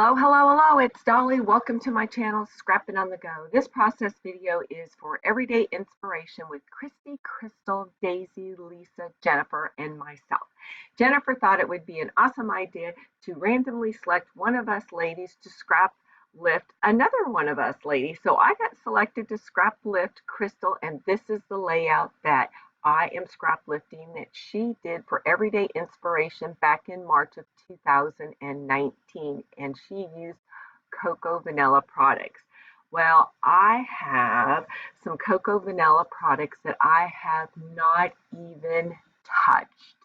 Hello, hello, hello, it's Dolly. Welcome to my channel, Scrapping on the Go. This process video is for everyday inspiration with Christy, Crystal, Daisy, Lisa, Jennifer, and myself. Jennifer thought it would be an awesome idea to randomly select one of us ladies to scrap lift another one of us ladies. So I got selected to scrap lift Crystal, and this is the layout that I am scrap lifting that she did for everyday inspiration back in March of 2019, and she used cocoa vanilla products. Well, I have some cocoa vanilla products that I have not even touched.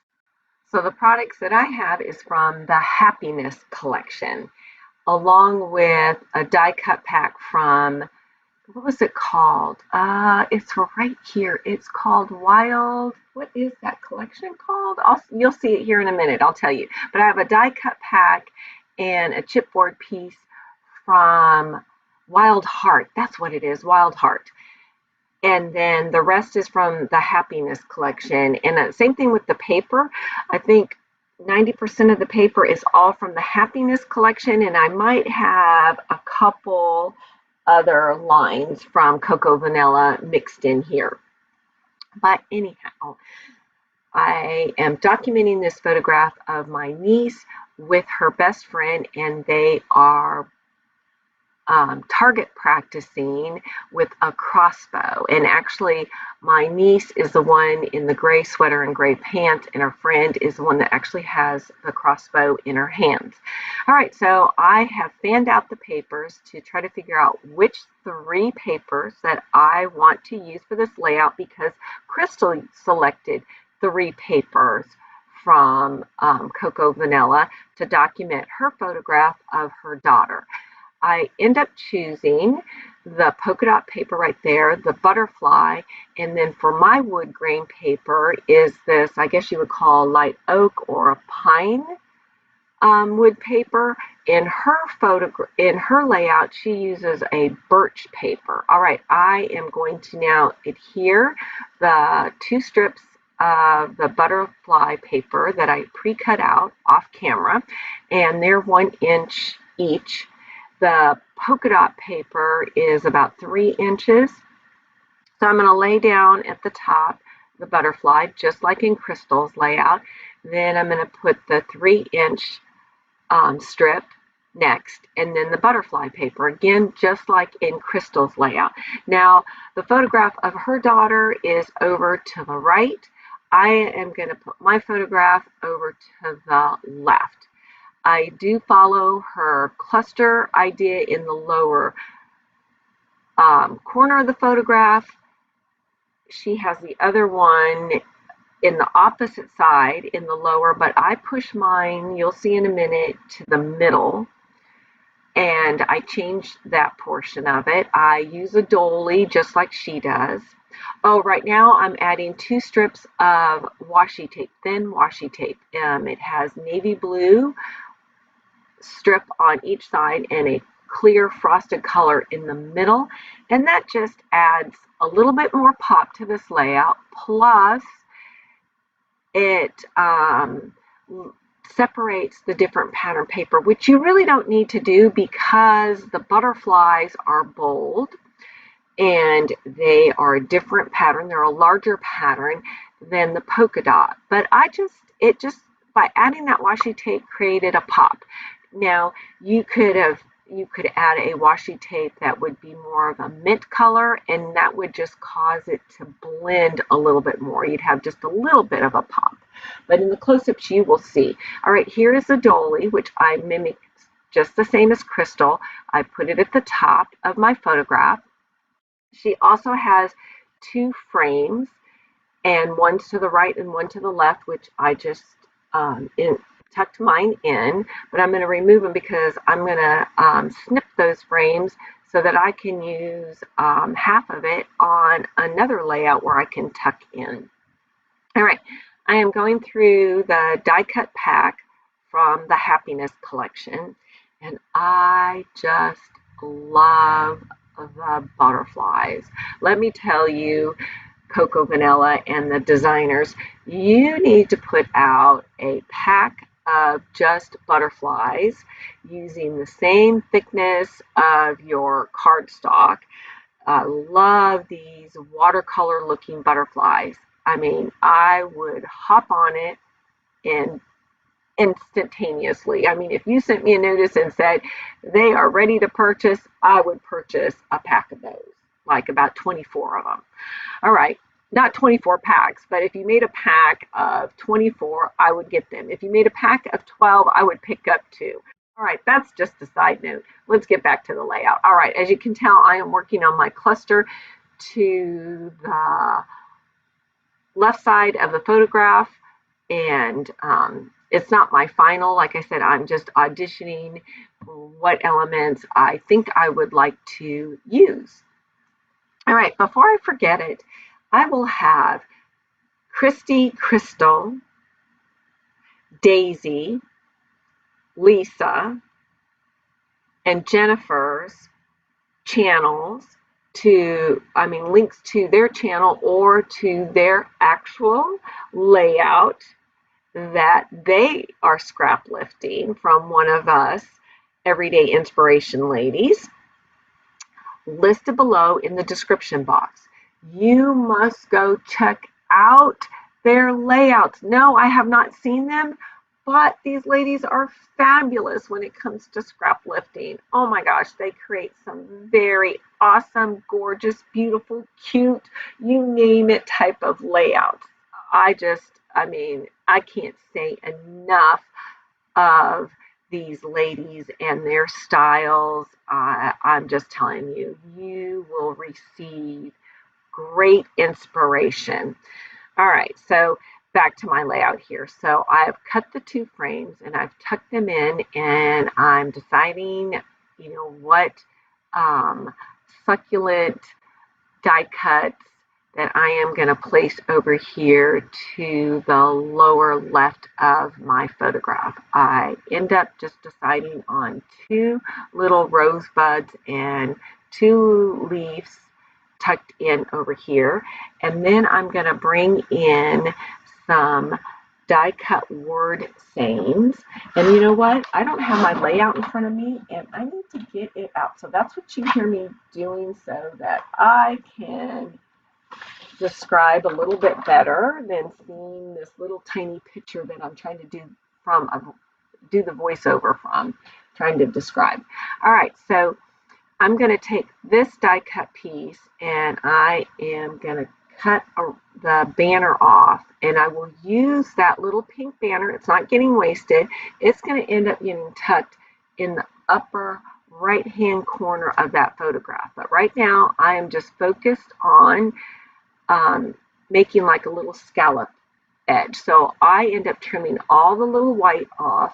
So the products that I have is from the Happiness collection, along with a die cut pack from, what was it called? It's right here. It's called Wild. What is that collection called? You'll see it here in a minute. I'll tell you. But I have a die cut pack and a chipboard piece from Wild Heart. That's what it is, Wild Heart. And then the rest is from the Happiness collection. And same thing with the paper. I think 90% of the paper is all from the Happiness collection, and I might have a couple other lines from Cocoa Vanilla mixed in here. But anyhow, I am documenting this photograph of my niece with her best friend, and they are target practicing with a crossbow. And actually, my niece is the one in the gray sweater and gray pants, and her friend is the one that actually has the crossbow in her hands. All right, so I have fanned out the papers to try to figure out which 3 papers that I want to use for this layout, because Crystal selected 3 papers from Cocoa Vanilla to document her photograph of her daughter. I end up choosing the polka dot paper right there, the butterfly, and then for my wood grain paper is this, I guess you would call light oak or a pine wood paper. In her layout, she uses a birch paper. All right, I am going to now adhere the 2 strips of the butterfly paper that I pre-cut out off camera, and they're 1 inch each. The polka dot paper is about 3 inches. So I'm going to lay down at the top the butterfly, just like in Crystal's layout. Then I'm going to put the 3-inch strip next, and then the butterfly paper, again, just like in Crystal's layout. Now, the photograph of her daughter is over to the right. I am going to put my photograph over to the left. I do follow her cluster idea in the lower corner of the photograph. She has the other one in the opposite side in the lower, but I push mine, you'll see in a minute, to the middle, and I change that portion of it. I use a dolly just like she does. Oh, right now I'm adding 2 strips of washi tape, thin washi tape. It has navy blue strip on each side and a clear frosted color in the middle, and that just adds a little bit more pop to this layout, plus it separates the different pattern paper, which you really don't need to do because the butterflies are bold and they are a different pattern. They're a larger pattern than the polka dot, but it just by adding that washi tape created a pop. Now, you could add a washi tape that would be more of a mint color, and that would just cause it to blend a little bit more. You'd have just a little bit of a pop. But in the close-ups, you will see. All right, here is the dolly, which I mimicked just the same as Crystal. I put it at the top of my photograph. She also has 2 frames, and one's to the right and one to the left, which I just tucked mine in, but I'm going to remove them because I'm going to snip those frames so that I can use half of it on another layout where I can tuck in. All right, I am going through the die cut pack from the Happiness collection, and I just love the butterflies. Let me tell you, Cocoa Vanilla and the designers, you need to put out a pack of just butterflies using the same thickness of your cardstock. I love these watercolor looking butterflies. I mean, I would hop on it and instantaneously. I mean, if you sent me a notice and said they are ready to purchase, I would purchase a pack of those, like about 24 of them. All right, not 24 packs, but if you made a pack of 24, I would get them. If you made a pack of 12, I would pick up two. All right, that's just a side note. Let's get back to the layout. All right, as you can tell, I am working on my cluster to the left side of the photograph, and it's not my final. Like I said, I'm just auditioning what elements I think I would like to use. All right, before I forget it, I will have Christy, Crystal, Daisy, Lisa, and Jennifer's channels links to their channel or to their actual layout that they are scrap lifting from one of us everyday inspiration ladies, listed below in the description box. You must go check out their layouts. No, I have not seen them, but these ladies are fabulous when it comes to scrap lifting. Oh my gosh, they create some very awesome, gorgeous, beautiful, cute, you name it type of layouts. I can't say enough of these ladies and their styles. I'm just telling you, you will receive great inspiration. All right, so back to my layout here. So I've cut the two frames and I've tucked them in, and I'm deciding, what succulent die cuts that I am going to place over here to the lower left of my photograph. I end up just deciding on two little rosebuds and two leaves tucked in over here. And then I'm going to bring in some die cut word sayings. And you know what? I don't have my layout in front of me, and I need to get it out. So that's what you hear me doing, so that I can describe a little bit better than seeing this little tiny picture that I'm trying to do the voiceover from, trying to describe. All right, so I'm going to take this die cut piece and I am going to cut the banner off, and I will use that little pink banner. It's not getting wasted. It's going to end up getting tucked in the upper right hand corner of that photograph. But right now I am just focused on making like a little scallop edge. So I end up trimming all the little white off,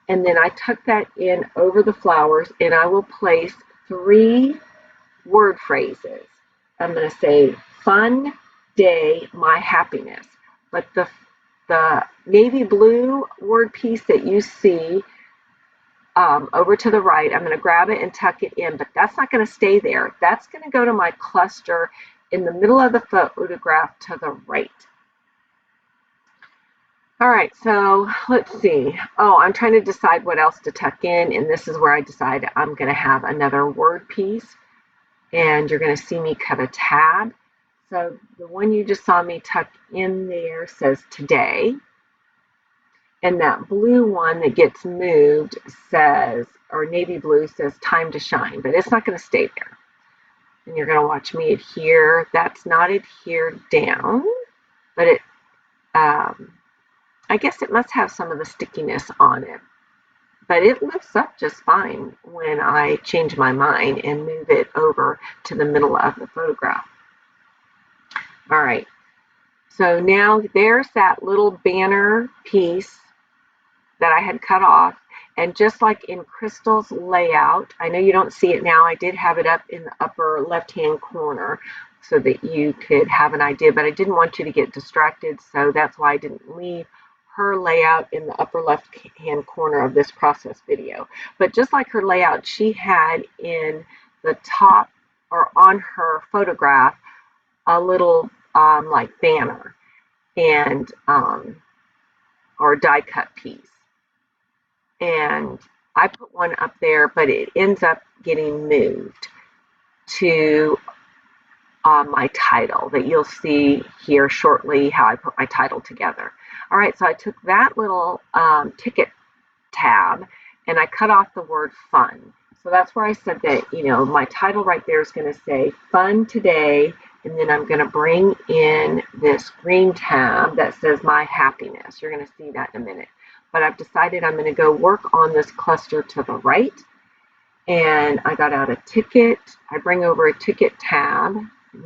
and then I tuck that in over the flowers, and I will place 3 word phrases. I'm going to say fun day, my happiness. But the navy blue word piece that you see over to the right, I'm going to grab it and tuck it in, but that's not going to stay there. That's going to go to my cluster in the middle of the photograph to the right. All right, so let's see. Oh, I'm trying to decide what else to tuck in, and this is where I decide I'm going to have another word piece, and you're going to see me cut a tab. So the one you just saw me tuck in there says today, and that blue one that gets moved says, or navy blue says time to shine, but it's not going to stay there. And you're going to watch me adhere. That's not adhered down, but it, I guess it must have some of the stickiness on it, but it lifts up just fine when I change my mind and move it over to the middle of the photograph. All right, so now there's that little banner piece that I had cut off. And just like in Crystal's layout, I know you don't see it now, I did have it up in the upper left-hand corner so that you could have an idea, but I didn't want you to get distracted, so that's why I didn't leave her layout in the upper left-hand corner of this process video. But just like her layout, she had in the top or on her photograph a little like banner and or die cut piece. and I put one up there, but it ends up getting moved to my title that you'll see here shortly how I put my title together. All right, so I took that little ticket tab and I cut off the word fun. So that's where I said that, my title right there is going to say fun today, and then I'm going to bring in this green tab that says my happiness. You're going to see that in a minute. But I've decided I'm going to go work on this cluster to the right, and I got out a ticket. I bring over a ticket tab.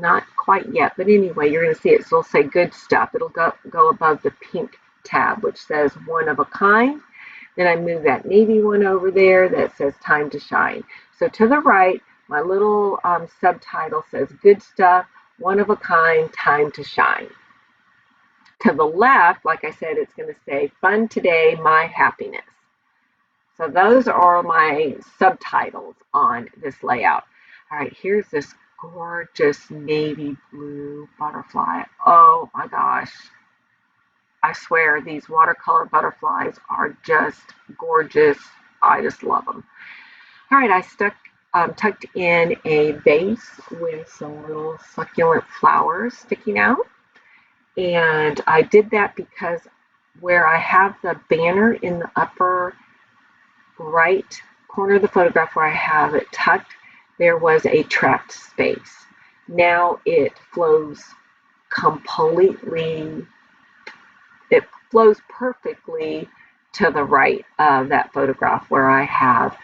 Not quite yet, but anyway, you're going to see it. So it'll say good stuff. It'll go above the pink tab, which says one of a kind. Then I move that navy one over there that says time to shine. So to the right, my little subtitle says good stuff, one of a kind, time to shine. To the left, like I said, it's going to say fun today, my happiness. So those are my subtitles on this layout. All right, here's this gorgeous navy blue butterfly. Oh my gosh. I swear these watercolor butterflies are just gorgeous. I just love them. All right, I tucked in a vase with some little succulent flowers sticking out. And I did that because where I have the banner in the upper right corner of the photograph where I have it tucked, there was a trapped space. Now it flows perfectly to the right of that photograph where I have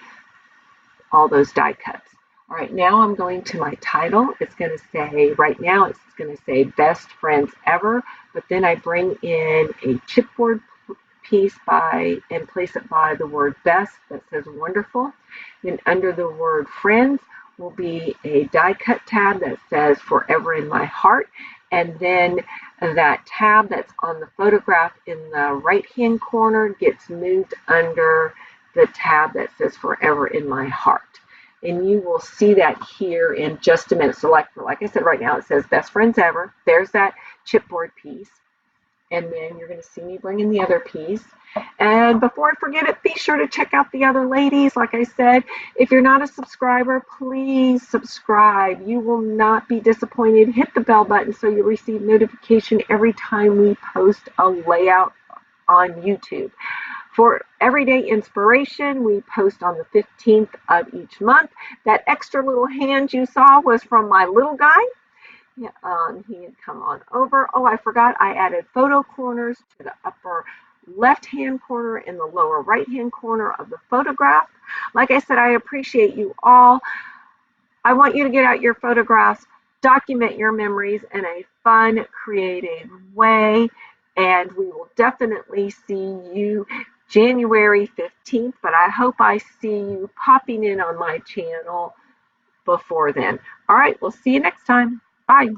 all those die cuts. All right, now I'm going to my title. It's going to say, right now it's going to say best friends ever, but then I bring in a chipboard piece and place it by the word best that says wonderful. Then under the word friends will be a die cut tab that says forever in my heart, and then that tab that's on the photograph in the right hand corner gets moved under the tab that says forever in my heart. And you will see that here in just a minute. So like I said, right now it says best friends ever. There's that chipboard piece. And then you're going to see me bring in the other piece. And before I forget it, be sure to check out the other ladies. Like I said, if you're not a subscriber, please subscribe. You will not be disappointed. Hit the bell button so you'll receive notification every time we post a layout on YouTube. For everyday inspiration, we post on the 15th of each month. That extra little hand you saw was from my little guy. Yeah, he had come on over. Oh, I forgot I added photo corners to the upper left-hand corner and the lower right-hand corner of the photograph. Like I said, I appreciate you all. I want you to get out your photographs, document your memories in a fun, creative way, and we will definitely see you January 15th, but I hope I see you popping in on my channel before then. All right, we'll see you next time. Bye.